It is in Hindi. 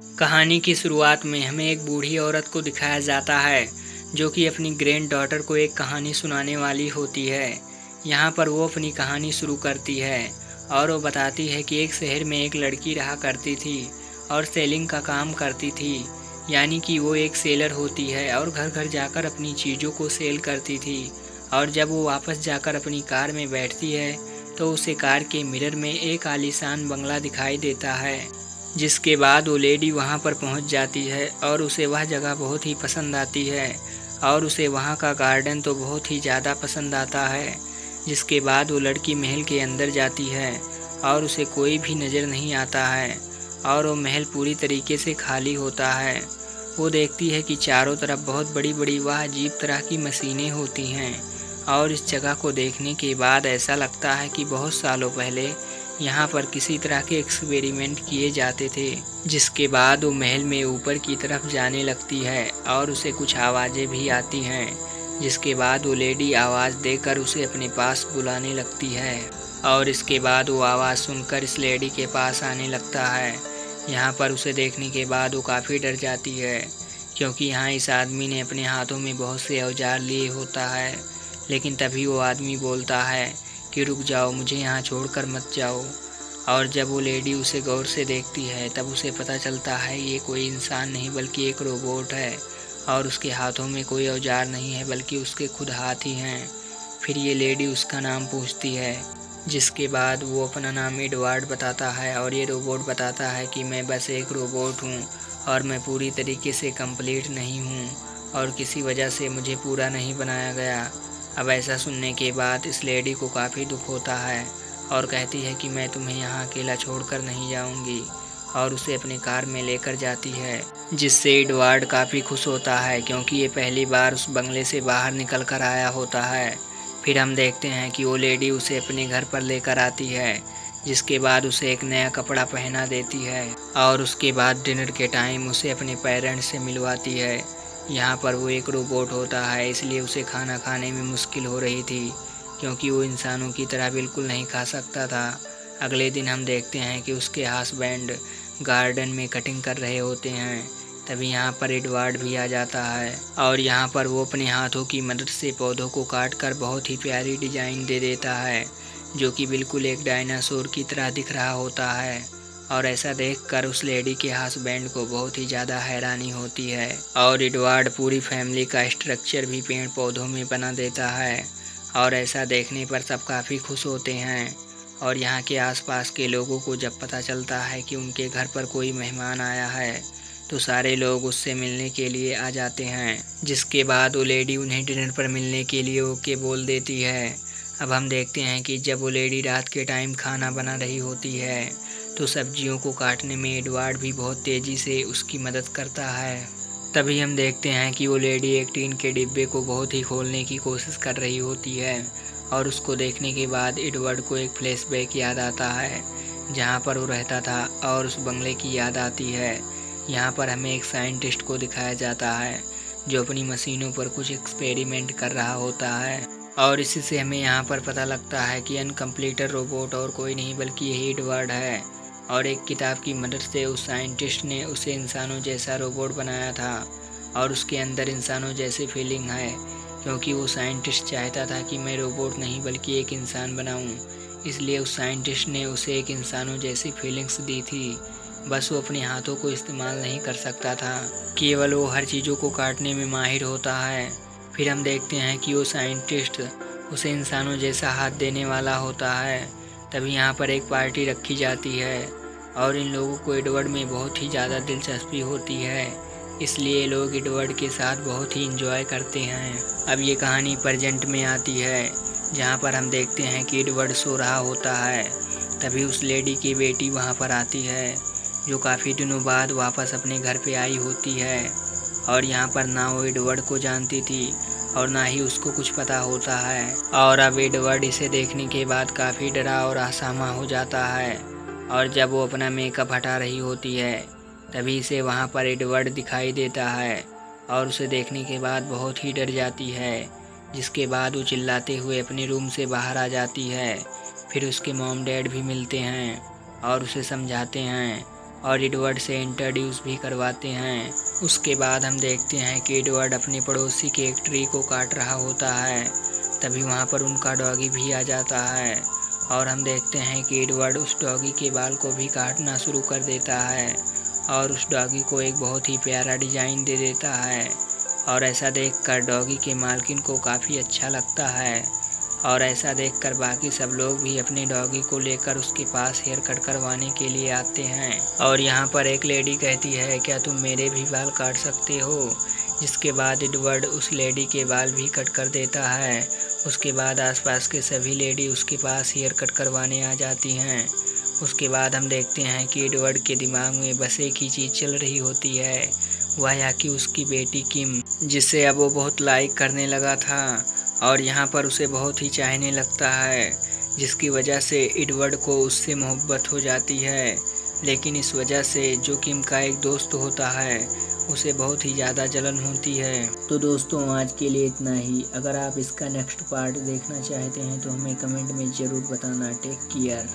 कहानी की शुरुआत में हमें एक बूढ़ी औरत को दिखाया जाता है जो कि अपनी ग्रैंड डॉटर को एक कहानी सुनाने वाली होती है। यहाँ पर वो अपनी कहानी शुरू करती है और वो बताती है कि एक शहर में एक लड़की रहा करती थी और सेलिंग का काम करती थी, यानी कि वो एक सेलर होती है और घर घर जाकर अपनी चीज़ों को सेल करती थी। और जब वो वापस जाकर अपनी कार में बैठती है तो उसे कार के मिरर में एक आलीशान बंगला दिखाई देता है, जिसके बाद वो लेडी वहां पर पहुंच जाती है और उसे वह जगह बहुत ही पसंद आती है और उसे वहां का गार्डन तो बहुत ही ज़्यादा पसंद आता है। जिसके बाद वो लड़की महल के अंदर जाती है और उसे कोई भी नज़र नहीं आता है और वो महल पूरी तरीके से खाली होता है। वो देखती है कि चारों तरफ बहुत बड़ी बड़ी वह अजीब तरह की मशीनें होती हैं और इस जगह को देखने के बाद ऐसा लगता है कि बहुत सालों पहले यहाँ पर किसी तरह के एक्सपेरिमेंट किए जाते थे। जिसके बाद वो महल में ऊपर की तरफ जाने लगती है और उसे कुछ आवाज़ें भी आती हैं। जिसके बाद वो लेडी आवाज़ देकर उसे अपने पास बुलाने लगती है और इसके बाद वो आवाज़ सुनकर इस लेडी के पास आने लगता है। यहाँ पर उसे देखने के बाद वो काफ़ी डर जाती है, क्योंकि यहाँ इस आदमी ने अपने हाथों में बहुत से औजार लिए होता है। लेकिन तभी वो आदमी बोलता है कि रुक जाओ, मुझे यहाँ छोड़कर मत जाओ। और जब वो लेडी उसे गौर से देखती है तब उसे पता चलता है ये कोई इंसान नहीं बल्कि एक रोबोट है और उसके हाथों में कोई औजार नहीं है बल्कि उसके खुद हाथ ही हैं। फिर ये लेडी उसका नाम पूछती है, जिसके बाद वो अपना नाम एडवर्ड बताता है और ये रोबोट बताता है कि मैं बस एक रोबोट हूँ और मैं पूरी तरीके से कंप्लीट नहीं हूँ और किसी वजह से मुझे पूरा नहीं बनाया गया। अब ऐसा सुनने के बाद इस लेडी को काफ़ी दुख होता है और कहती है कि मैं तुम्हें यहाँ अकेला छोड़कर नहीं जाऊँगी और उसे अपनी कार में लेकर जाती है, जिससे एडवर्ड काफ़ी खुश होता है क्योंकि ये पहली बार उस बंगले से बाहर निकल कर आया होता है। फिर हम देखते हैं कि वो लेडी उसे अपने घर पर लेकर आती है, जिसके बाद उसे एक नया कपड़ा पहना देती है और उसके बाद डिनर के टाइम उसे अपने पेरेंट्स से मिलवाती है। यहाँ पर वो एक रोबोट होता है, इसलिए उसे खाना खाने में मुश्किल हो रही थी क्योंकि वो इंसानों की तरह बिल्कुल नहीं खा सकता था। अगले दिन हम देखते हैं कि उसके हस्बैंड गार्डन में कटिंग कर रहे होते हैं। तभी यहाँ पर एडवर्ड भी आ जाता है और यहाँ पर वो अपने हाथों की मदद से पौधों को काट कर बहुत ही प्यारी डिजाइन दे देता है, जो कि बिल्कुल एक डायनासोर की तरह दिख रहा होता है। और ऐसा देखकर उस लेडी के हस्बैंड को बहुत ही ज़्यादा हैरानी होती है और एडवर्ड पूरी फैमिली का स्ट्रक्चर भी पेड़ पौधों में बना देता है और ऐसा देखने पर सब काफ़ी खुश होते हैं। और यहाँ के आसपास के लोगों को जब पता चलता है कि उनके घर पर कोई मेहमान आया है तो सारे लोग उससे मिलने के लिए आ जाते हैं। जिसके बाद वो लेडी उन्हें डिनर पर मिलने के लिए ओके बोल देती है। अब हम देखते हैं कि जब वो लेडी रात के टाइम खाना बना रही होती है तो सब्जियों को काटने में एडवर्ड भी बहुत तेज़ी से उसकी मदद करता है। तभी हम देखते हैं कि वो लेडी एक टीन के डिब्बे को बहुत ही खोलने की कोशिश कर रही होती है और उसको देखने के बाद एडवर्ड को एक फ्लैशबैक याद आता है जहाँ पर वो रहता था और उस बंगले की याद आती है। यहाँ पर हमें एक साइंटिस्ट को दिखाया जाता है जो अपनी मशीनों पर कुछ एक्सपेरिमेंट कर रहा होता है और इसी से हमें यहाँ पर पता लगता है कि अनकम्प्लीटेड रोबोट और कोई नहीं बल्कि यही एडवर्ड है। और एक किताब की मदद से उस साइंटिस्ट ने उसे इंसानों जैसा रोबोट बनाया था और उसके अंदर इंसानों जैसी फीलिंग है, क्योंकि वो साइंटिस्ट चाहता था कि मैं रोबोट नहीं बल्कि एक इंसान बनाऊं। इसलिए उस साइंटिस्ट ने उसे एक इंसानों जैसी फीलिंग्स दी थी। बस वो अपने हाथों को इस्तेमाल नहीं कर सकता था, केवल वो हर चीज़ों को काटने में माहिर होता है। फिर हम देखते हैं कि वो साइंटिस्ट उसे इंसानों जैसा हाथ देने वाला होता है। तभी यहाँ पर एक पार्टी रखी जाती है और इन लोगों को एडवर्ड में बहुत ही ज़्यादा दिलचस्पी होती है, इसलिए लोग एडवर्ड के साथ बहुत ही इंजॉय करते हैं। अब ये कहानी प्रेजेंट में आती है जहाँ पर हम देखते हैं कि एडवर्ड सो रहा होता है। तभी उस लेडी की बेटी वहाँ पर आती है जो काफ़ी दिनों बाद वापस अपने घर पे आई होती है और यहाँ पर ना वो एडवर्ड को जानती थी और ना ही उसको कुछ पता होता है। और अब एडवर्ड इसे देखने के बाद काफ़ी डरा और असहमा हो जाता है और जब वो अपना मेकअप हटा रही होती है तभी इसे वहाँ पर एडवर्ड दिखाई देता है और उसे देखने के बाद बहुत ही डर जाती है। जिसके बाद वो चिल्लाते हुए अपने रूम से बाहर आ जाती है। फिर उसके मॉम डैड भी मिलते हैं और उसे समझाते हैं और एडवर्ड से इंट्रोड्यूस भी करवाते हैं। उसके बाद हम देखते हैं कि एडवर्ड अपने पड़ोसी के एक ट्री को काट रहा होता है। तभी वहाँ पर उनका डॉगी भी आ जाता है और हम देखते हैं कि एडवर्ड उस डॉगी के बाल को भी काटना शुरू कर देता है और उस डॉगी को एक बहुत ही प्यारा डिज़ाइन दे देता है। और ऐसा देखकर डॉगी के मालकिन को काफ़ी अच्छा लगता है और ऐसा देखकर बाकी सब लोग भी अपने डॉगी को लेकर उसके पास हेयर कट करवाने के लिए आते हैं। और यहाँ पर एक लेडी कहती है, क्या तुम मेरे भी बाल काट सकते हो? जिसके बाद एडवर्ड उस लेडी के बाल भी कट कर देता है। उसके बाद आसपास के सभी लेडी उसके पास हेयर कट करवाने आ जाती हैं। उसके बाद हम देखते हैं कि एडवर्ड के दिमाग में बस एक ही चीज़ चल रही होती है, वह यह कि उसकी बेटी किम, जिसे अब वो बहुत लाइक करने लगा था और यहाँ पर उसे बहुत ही चाहने लगता है, जिसकी वजह से एडवर्ड को उससे मोहब्बत हो जाती है। लेकिन इस वजह से जो किम का एक दोस्त होता है उसे बहुत ही ज़्यादा जलन होती है। तो दोस्तों आज के लिए इतना ही। अगर आप इसका नेक्स्ट पार्ट देखना चाहते हैं तो हमें कमेंट में ज़रूर बताना। Take care.